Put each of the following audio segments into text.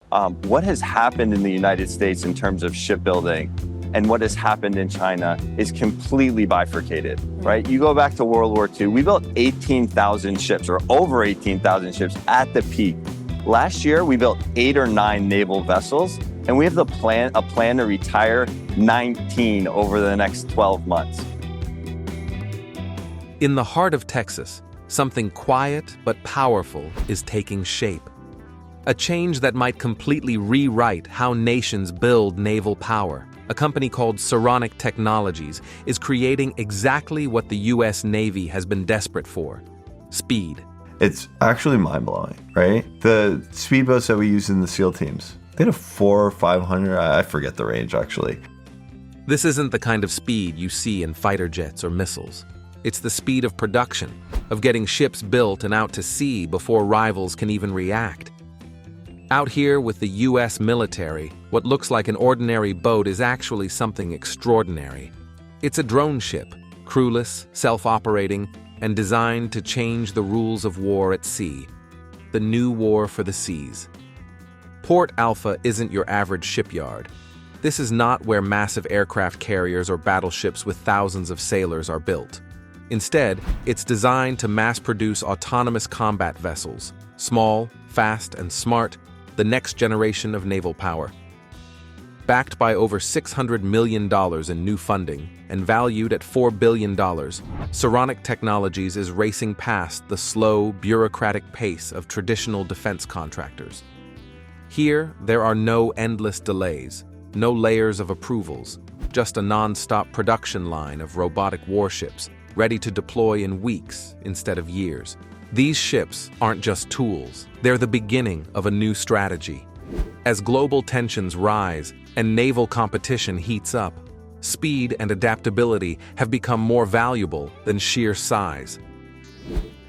what has happened in the United States in terms of shipbuilding and what has happened in China is completely bifurcated, right? You go back to World War II, we built 18,000 ships or over 18,000 ships at the peak. Last year, we built 8 or 9 naval vessels, and we have a plan to retire 19 over the next 12 months. In the heart of Texas, something quiet but powerful is taking shape. A change that might completely rewrite how nations build naval power. A company called Seronic Technologies is creating exactly what the U.S. Navy has been desperate for: speed. It's actually mind-blowing, right? The speedboats that we use in the SEAL teams, they had a 400 or 500, I forget the range actually. This isn't the kind of speed you see in fighter jets or missiles. It's the speed of production, of getting ships built and out to sea before rivals can even react. Out here with the U.S. military, what looks like an ordinary boat is actually something extraordinary. It's a drone ship, crewless, self-operating, and designed to change the rules of war at sea. The new war for the seas. Port Alpha isn't your average shipyard. This is not where massive aircraft carriers or battleships with thousands of sailors are built. Instead, it's designed to mass-produce autonomous combat vessels, small, fast, and smart, the next generation of naval power. Backed by over $600 million in new funding and valued at $4 billion, Seronic Technologies is racing past the slow, bureaucratic pace of traditional defense contractors. Here, there are no endless delays, no layers of approvals, just a non-stop production line of robotic warships ready to deploy in weeks instead of years. These ships aren't just tools, they're the beginning of a new strategy. As global tensions rise and naval competition heats up, speed and adaptability have become more valuable than sheer size.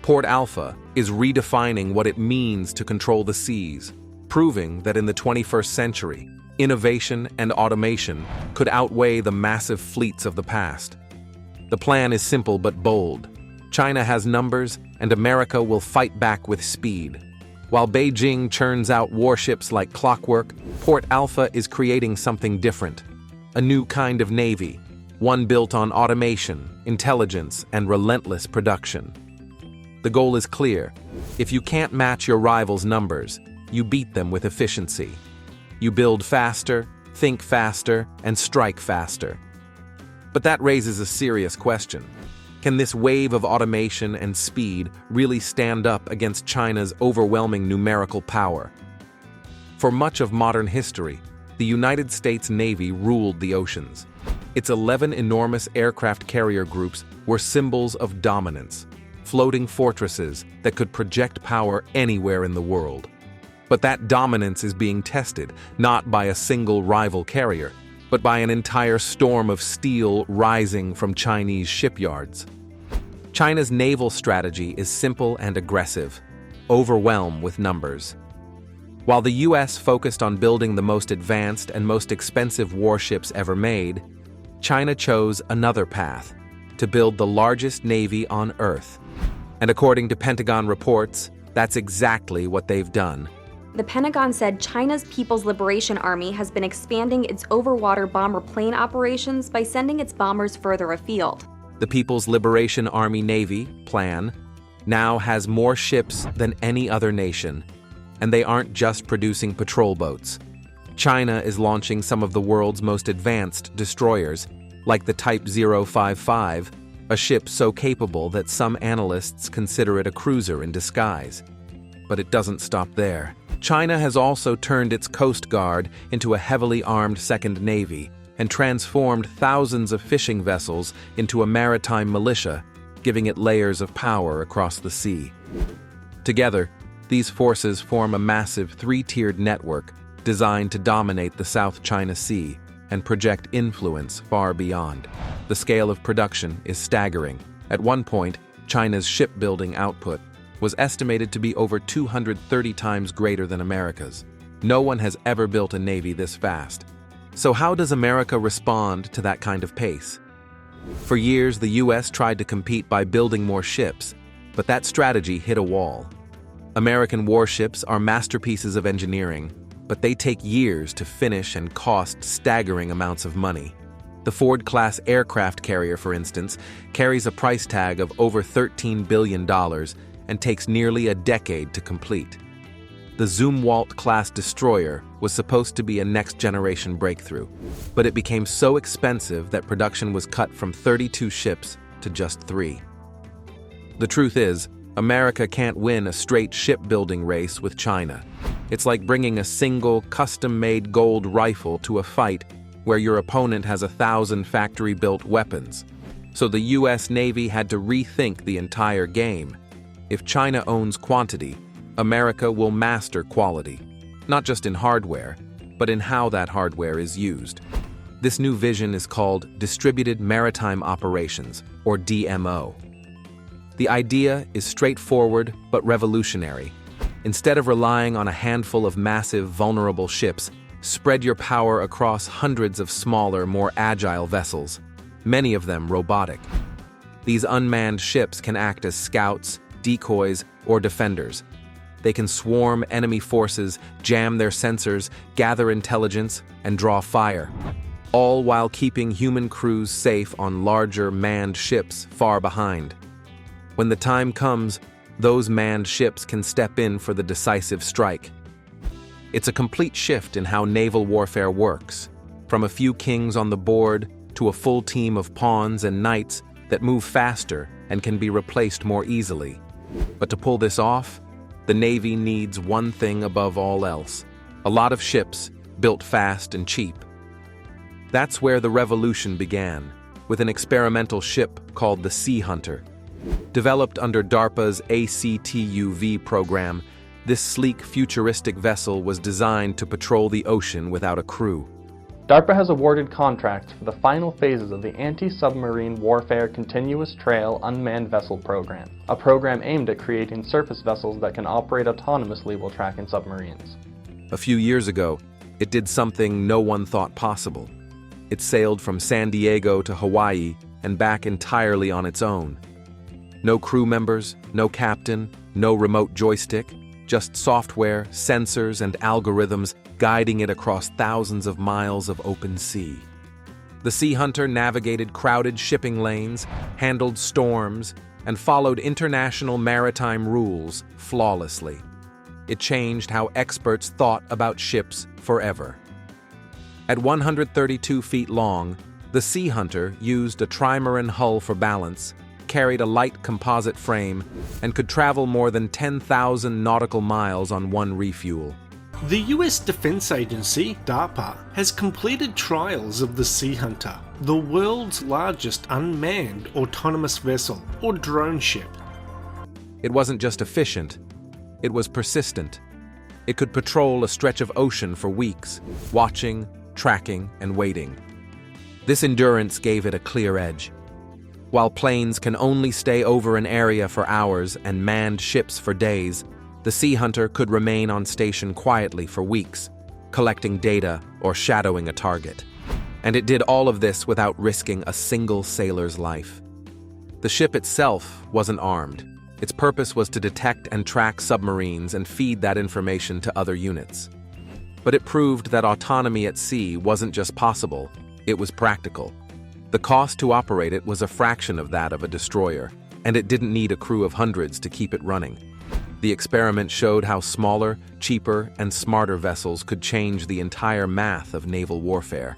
Port Alpha is redefining what it means to control the seas, proving that in the 21st century, innovation and automation could outweigh the massive fleets of the past. The plan is simple but bold. China has numbers, and America will fight back with speed. While Beijing churns out warships like clockwork, Port Alpha is creating something different. A new kind of navy, one built on automation, intelligence, and relentless production. The goal is clear. If you can't match your rivals' numbers, you beat them with efficiency. You build faster, think faster, and strike faster. But that raises a serious question. Can this wave of automation and speed really stand up against China's overwhelming numerical power? For much of modern history, the United States Navy ruled the oceans. Its 11 enormous aircraft carrier groups were symbols of dominance, floating fortresses that could project power anywhere in the world. But that dominance is being tested not by a single rival carrier, but by an entire storm of steel rising from Chinese shipyards. China's naval strategy is simple and aggressive: overwhelm with numbers. While the US focused on building the most advanced and most expensive warships ever made, China chose another path: to build the largest navy on Earth. And according to Pentagon reports, that's exactly what they've done. The Pentagon said China's People's Liberation Army has been expanding its overwater bomber plane operations by sending its bombers further afield. The People's Liberation Army Navy, PLAN, now has more ships than any other nation, and they aren't just producing patrol boats. China is launching some of the world's most advanced destroyers, like the Type 055, a ship so capable that some analysts consider it a cruiser in disguise. But it doesn't stop there. China has also turned its Coast Guard into a heavily armed Second Navy and transformed thousands of fishing vessels into a maritime militia, giving it layers of power across the sea. Together, these forces form a massive three-tiered network designed to dominate the South China Sea and project influence far beyond. The scale of production is staggering. At one point, China's shipbuilding output was estimated to be over 230 times greater than America's. No one has ever built a navy this fast. So how does America respond to that kind of pace? For years, the US tried to compete by building more ships, but that strategy hit a wall. American warships are masterpieces of engineering, but they take years to finish and cost staggering amounts of money. The Ford-class aircraft carrier, for instance, carries a price tag of over $13 billion and takes nearly a decade to complete. The Zumwalt-class destroyer was supposed to be a next-generation breakthrough, but it became so expensive that production was cut from 32 ships to just 3. The truth is, America can't win a straight shipbuilding race with China. It's like bringing a single, custom-made gold rifle to a fight where your opponent has 1,000 factory-built weapons. So the US Navy had to rethink the entire game. If China owns quantity, America will master quality, not just in hardware, but in how that hardware is used. This new vision is called Distributed Maritime Operations, or DMO. The idea is straightforward but revolutionary. Instead of relying on a handful of massive, vulnerable ships, spread your power across hundreds of smaller, more agile vessels, many of them robotic. These unmanned ships can act as scouts, decoys, or defenders. They can swarm enemy forces, jam their sensors, gather intelligence, and draw fire, all while keeping human crews safe on larger manned ships far behind. When the time comes, those manned ships can step in for the decisive strike. It's a complete shift in how naval warfare works, from a few kings on the board to a full team of pawns and knights that move faster and can be replaced more easily. But to pull this off, the Navy needs one thing above all else: a lot of ships built fast and cheap. That's where the revolution began, with an experimental ship called the Sea Hunter. Developed under DARPA's ACTUV program, this sleek, futuristic vessel was designed to patrol the ocean without a crew. DARPA has awarded contracts for the final phases of the Anti-Submarine Warfare Continuous Trail Unmanned Vessel Program, a program aimed at creating surface vessels that can operate autonomously while tracking submarines. A few years ago, it did something no one thought possible. It sailed from San Diego to Hawaii and back entirely on its own. No crew members, no captain, no remote joystick, just software, sensors, and algorithms guiding it across thousands of miles of open sea. The Sea Hunter navigated crowded shipping lanes, handled storms, and followed international maritime rules flawlessly. It changed how experts thought about ships forever. At 132 feet long, the Sea Hunter used a trimaran hull for balance, carried a light composite frame, and could travel more than 10,000 nautical miles on one refuel. The US Defense Agency, DARPA, has completed trials of the Sea Hunter, the world's largest unmanned autonomous vessel, or drone ship. It wasn't just efficient, it was persistent. It could patrol a stretch of ocean for weeks, watching, tracking, and waiting. This endurance gave it a clear edge. While planes can only stay over an area for hours and manned ships for days, the Sea Hunter could remain on station quietly for weeks, collecting data or shadowing a target. And it did all of this without risking a single sailor's life. The ship itself wasn't armed. Its purpose was to detect and track submarines and feed that information to other units. But it proved that autonomy at sea wasn't just possible, it was practical. The cost to operate it was a fraction of that of a destroyer, and it didn't need a crew of hundreds to keep it running. The experiment showed how smaller, cheaper, and smarter vessels could change the entire math of naval warfare.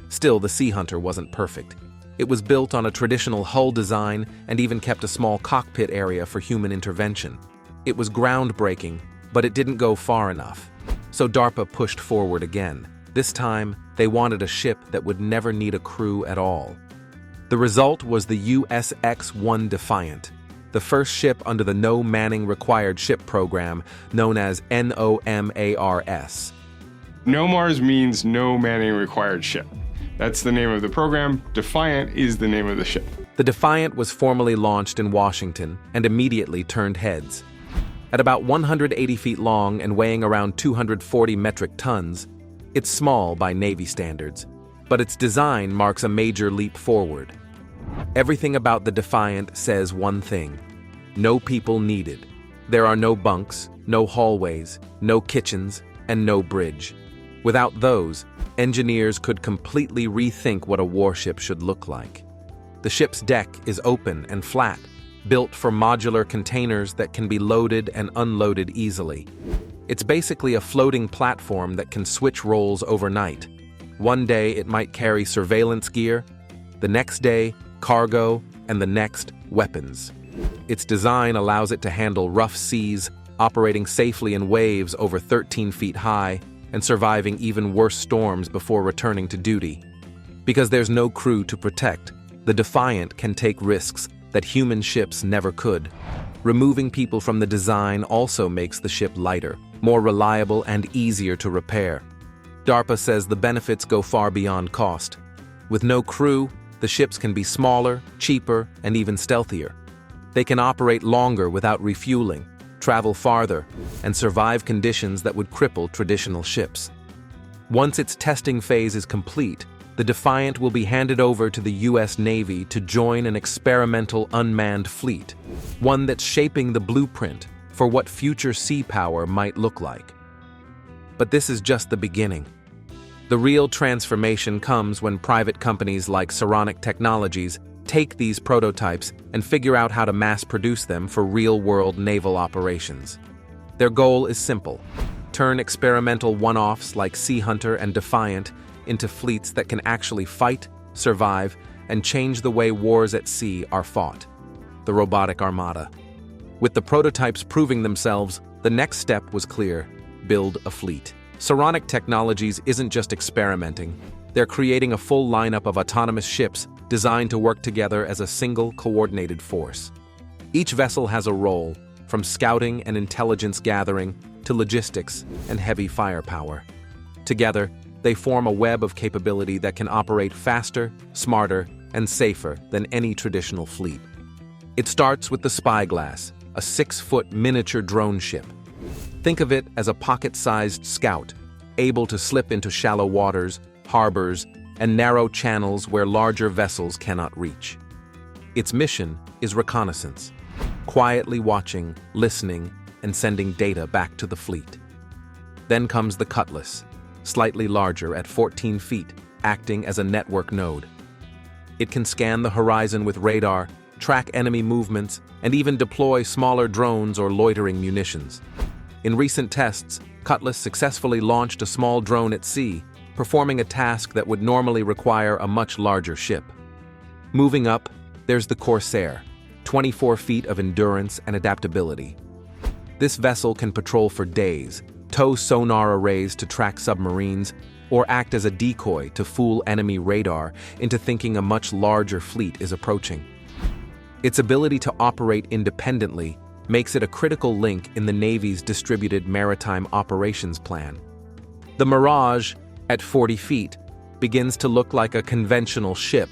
Still, the Sea Hunter wasn't perfect. It was built on a traditional hull design and even kept a small cockpit area for human intervention. It was groundbreaking, but it didn't go far enough. So DARPA pushed forward again. This time, they wanted a ship that would never need a crew at all. The result was the USX-1 Defiant, the first ship under the No Manning Required Ship program, known as NOMARS. NOMARS means No Manning Required Ship. That's the name of the program. Defiant is the name of the ship. The Defiant was formally launched in Washington and immediately turned heads. At about 180 feet long and weighing around 240 metric tons, it's small by Navy standards, but its design marks a major leap forward. Everything about the Defiant says one thing: no people needed. There are no bunks, no hallways, no kitchens, and no bridge. Without those, engineers could completely rethink what a warship should look like. The ship's deck is open and flat, built for modular containers that can be loaded and unloaded easily. It's basically a floating platform that can switch roles overnight. One day it might carry surveillance gear, the next day cargo, and the next weapons. Its design allows it to handle rough seas, operating safely in waves over 13 feet high, and surviving even worse storms before returning to duty. Because there's no crew to protect, the Defiant can take risks that human ships never could. Removing people from the design also makes the ship lighter, more reliable, and easier to repair. DARPA says the benefits go far beyond cost. With no crew, the ships can be smaller, cheaper, and even stealthier. They can operate longer without refueling, travel farther, and survive conditions that would cripple traditional ships. Once its testing phase is complete, the Defiant will be handed over to the U.S. Navy to join an experimental unmanned fleet, one that's shaping the blueprint for what future sea power might look like. But this is just the beginning. The real transformation comes when private companies like Seronic Technologies take these prototypes and figure out how to mass-produce them for real-world naval operations. Their goal is simple: turn experimental one-offs like Sea Hunter and Defiant into fleets that can actually fight, survive, and change the way wars at sea are fought. The robotic armada. With the prototypes proving themselves, the next step was clear: build a fleet. Seronic Technologies isn't just experimenting. They're creating a full lineup of autonomous ships designed to work together as a single, coordinated force. Each vessel has a role, from scouting and intelligence gathering to logistics and heavy firepower. Together, they form a web of capability that can operate faster, smarter, and safer than any traditional fleet. It starts with the Spyglass, a 6-foot miniature drone ship. Think of it as a pocket-sized scout, able to slip into shallow waters, harbors, and narrow channels where larger vessels cannot reach. Its mission is reconnaissance, quietly watching, listening, and sending data back to the fleet. Then comes the Cutlass, slightly larger at 14 feet, acting as a network node. It can scan the horizon with radar, track enemy movements, and even deploy smaller drones or loitering munitions. In recent tests, Cutlass successfully launched a small drone at sea, performing a task that would normally require a much larger ship. Moving up, there's the Corsair, 24 feet of endurance and adaptability. This vessel can patrol for days, tow sonar arrays to track submarines, or act as a decoy to fool enemy radar into thinking a much larger fleet is approaching. Its ability to operate independently makes it a critical link in the Navy's distributed maritime operations plan. The Mirage, at 40 feet, begins to look like a conventional ship.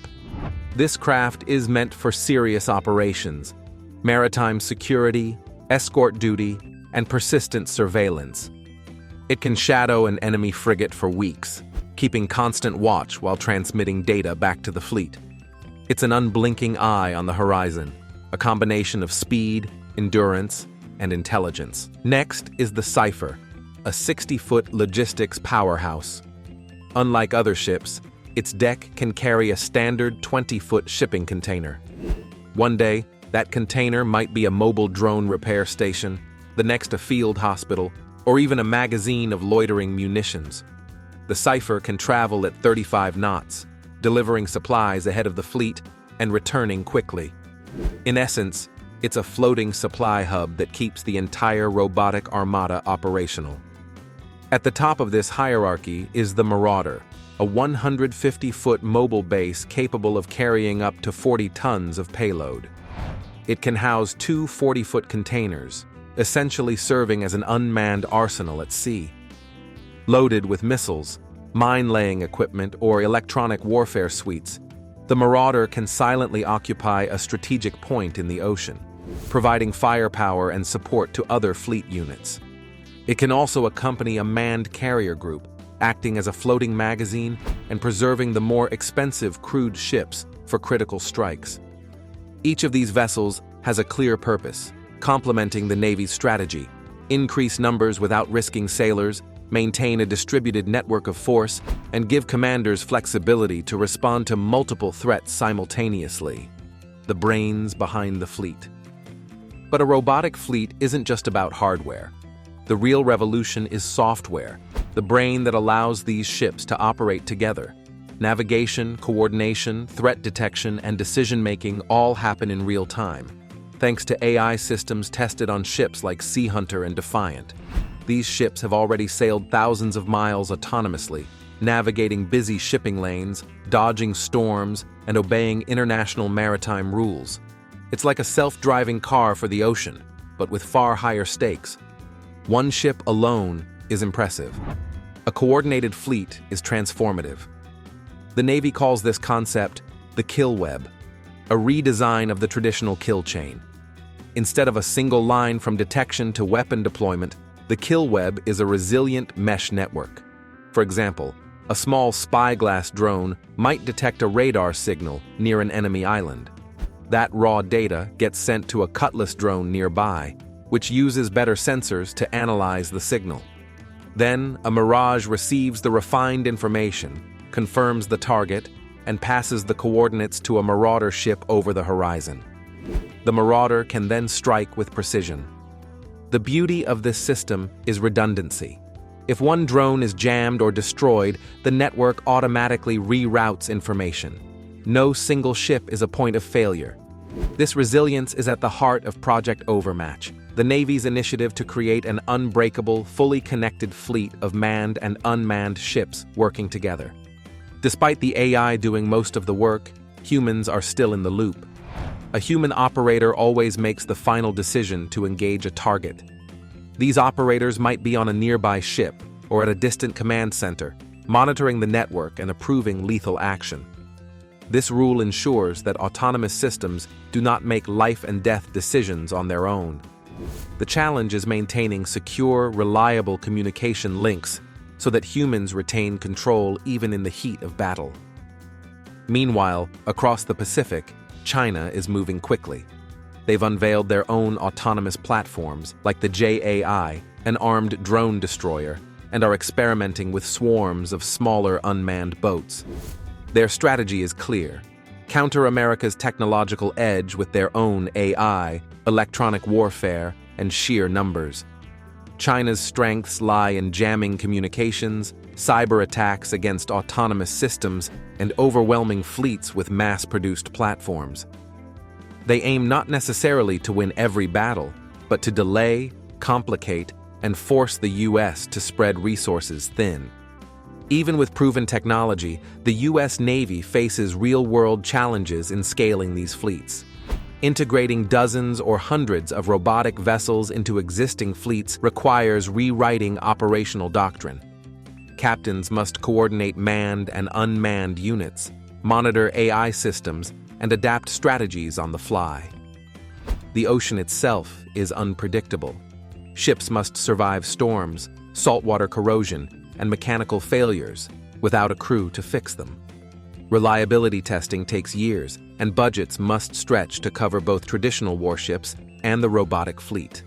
This craft is meant for serious operations, maritime security, escort duty, and persistent surveillance. It can shadow an enemy frigate for weeks, keeping constant watch while transmitting data back to the fleet. It's an unblinking eye on the horizon, a combination of speed, endurance, and intelligence. Next is the Cypher, a 60-foot logistics powerhouse. Unlike other ships, its deck can carry a standard 20-foot shipping container. One day, that container might be a mobile drone repair station, the next a field hospital, or even a magazine of loitering munitions. The Cypher can travel at 35 knots, delivering supplies ahead of the fleet and returning quickly. In essence, it's a floating supply hub that keeps the entire robotic armada operational. At the top of this hierarchy is the Marauder, a 150-foot mobile base capable of carrying up to 40 tons of payload. It can house 2 40-foot containers, essentially serving as an unmanned arsenal at sea. Loaded with missiles, mine-laying equipment, or electronic warfare suites, the Marauder can silently occupy a strategic point in the ocean, providing firepower and support to other fleet units. It can also accompany a manned carrier group, acting as a floating magazine and preserving the more expensive crewed ships for critical strikes. Each of these vessels has a clear purpose, complementing the Navy's strategy: increase numbers without risking sailors, maintain a distributed network of force, and give commanders flexibility to respond to multiple threats simultaneously. The brains behind the fleet. But a robotic fleet isn't just about hardware. The real revolution is software, the brain that allows these ships to operate together. Navigation, coordination, threat detection, and decision-making all happen in real time, thanks to AI systems tested on ships like Sea Hunter and Defiant. These ships have already sailed thousands of miles autonomously, navigating busy shipping lanes, dodging storms, and obeying international maritime rules. It's like a self-driving car for the ocean, but with far higher stakes. One ship alone is impressive. A coordinated fleet is transformative. The Navy calls this concept the kill web, a redesign of the traditional kill chain. Instead of a single line from detection to weapon deployment, the kill web is a resilient mesh network. For example, a small spyglass drone might detect a radar signal near an enemy island. That raw data gets sent to a Cutlass drone nearby, which uses better sensors to analyze the signal. Then, a Mirage receives the refined information, confirms the target, and passes the coordinates to a Marauder ship over the horizon. The Marauder can then strike with precision. The beauty of this system is redundancy. If one drone is jammed or destroyed, the network automatically reroutes information. No single ship is a point of failure. This resilience is at the heart of Project Overmatch, the Navy's initiative to create an unbreakable, fully connected fleet of manned and unmanned ships working together. Despite the AI doing most of the work, humans are still in the loop. A human operator always makes the final decision to engage a target. These operators might be on a nearby ship or at a distant command center, monitoring the network and approving lethal action. This rule ensures that autonomous systems do not make life and death decisions on their own. The challenge is maintaining secure, reliable communication links so that humans retain control even in the heat of battle. Meanwhile, across the Pacific, China is moving quickly. They've unveiled their own autonomous platforms, like the JAI, an armed drone destroyer, and are experimenting with swarms of smaller unmanned boats. Their strategy is clear: counter America's technological edge with their own AI, electronic warfare, and sheer numbers. China's strengths lie in jamming communications, cyber attacks against autonomous systems, and overwhelming fleets with mass-produced platforms. They aim not necessarily to win every battle, but to delay, complicate, and force the US to spread resources thin. Even with proven technology, the US Navy faces real-world challenges in scaling these fleets. Integrating dozens or hundreds of robotic vessels into existing fleets requires rewriting operational doctrine. Captains must coordinate manned and unmanned units, monitor AI systems, and adapt strategies on the fly. The ocean itself is unpredictable. Ships must survive storms, saltwater corrosion, and mechanical failures without a crew to fix them. Reliability testing takes years, and budgets must stretch to cover both traditional warships and the robotic fleet.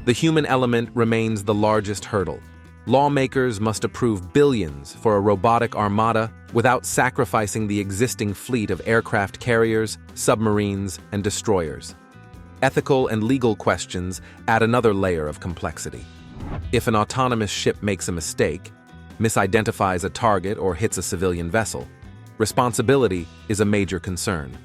The human element remains the largest hurdle. Lawmakers must approve billions for a robotic armada without sacrificing the existing fleet of aircraft carriers, submarines, and destroyers. Ethical and legal questions add another layer of complexity. If an autonomous ship makes a mistake, misidentifies a target, or hits a civilian vessel, responsibility is a major concern.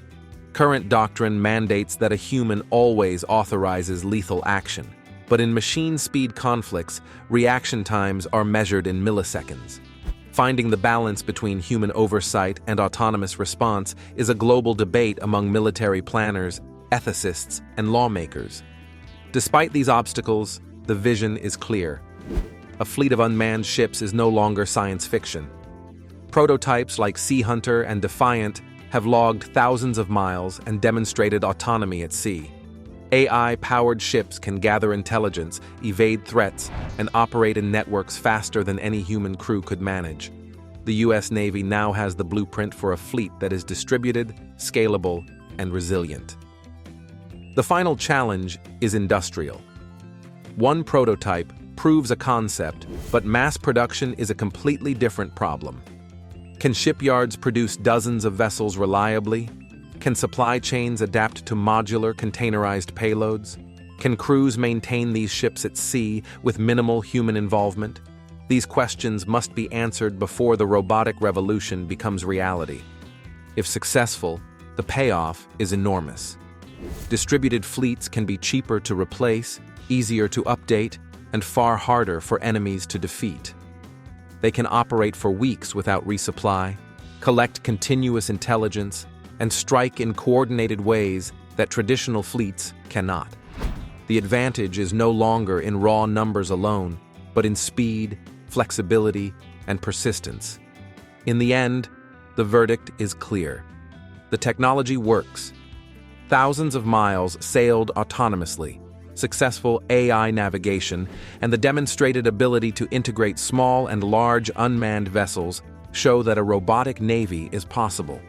Current doctrine mandates that a human always authorizes lethal action, but in machine-speed conflicts, reaction times are measured in milliseconds. Finding the balance between human oversight and autonomous response is a global debate among military planners, ethicists, and lawmakers. Despite these obstacles, the vision is clear. A fleet of unmanned ships is no longer science fiction. Prototypes like Sea Hunter and Defiant have logged thousands of miles and demonstrated autonomy at sea. AI-powered ships can gather intelligence, evade threats, and operate in networks faster than any human crew could manage. The US Navy now has the blueprint for a fleet that is distributed, scalable, and resilient. The final challenge is industrial. One prototype, proves a concept, but mass production is a completely different problem. Can shipyards produce dozens of vessels reliably? Can supply chains adapt to modular, containerized payloads? Can crews maintain these ships at sea with minimal human involvement? These questions must be answered before the robotic revolution becomes reality. If successful, the payoff is enormous. Distributed fleets can be cheaper to replace, easier to update, and far harder for enemies to defeat. They can operate for weeks without resupply, collect continuous intelligence, and strike in coordinated ways that traditional fleets cannot. The advantage is no longer in raw numbers alone, but in speed, flexibility, and persistence. In the end, the verdict is clear. The technology works. Thousands of miles sailed autonomously, successful AI navigation, and the demonstrated ability to integrate small and large unmanned vessels show that a robotic navy is possible.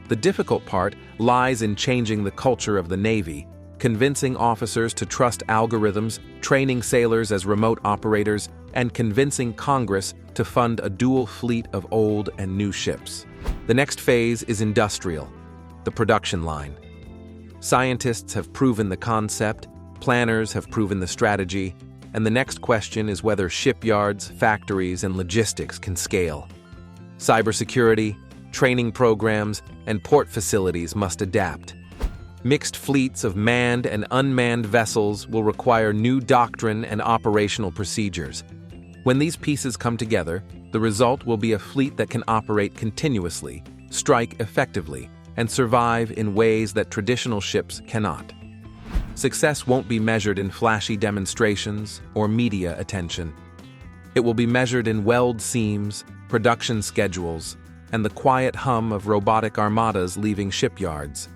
The difficult part lies in changing the culture of the Navy, convincing officers to trust algorithms, training sailors as remote operators, and convincing Congress to fund a dual fleet of old and new ships. The next phase is industrial, the production line. Scientists have proven the concept, planners have proven the strategy, and the next question is whether shipyards, factories, and logistics can scale. Cybersecurity, training programs, and port facilities must adapt. Mixed fleets of manned and unmanned vessels will require new doctrine and operational procedures. When these pieces come together, the result will be a fleet that can operate continuously, strike effectively, and survive in ways that traditional ships cannot. Success won't be measured in flashy demonstrations or media attention. It will be measured in weld seams, production schedules, and the quiet hum of robotic armadas leaving shipyards.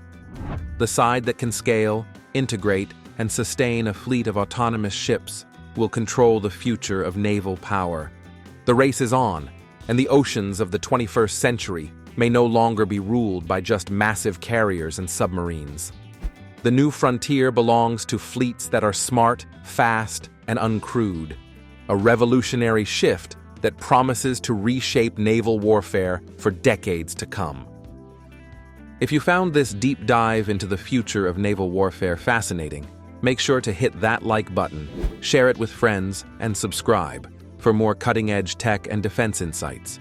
The side that can scale, integrate, and sustain a fleet of autonomous ships will control the future of naval power. The race is on, and the oceans of the 21st century may no longer be ruled by just massive carriers and submarines. The new frontier belongs to fleets that are smart, fast, and uncrewed. A revolutionary shift that promises to reshape naval warfare for decades to come. If you found this deep dive into the future of naval warfare fascinating, make sure to hit that like button, share it with friends, and subscribe for more cutting-edge tech and defense insights.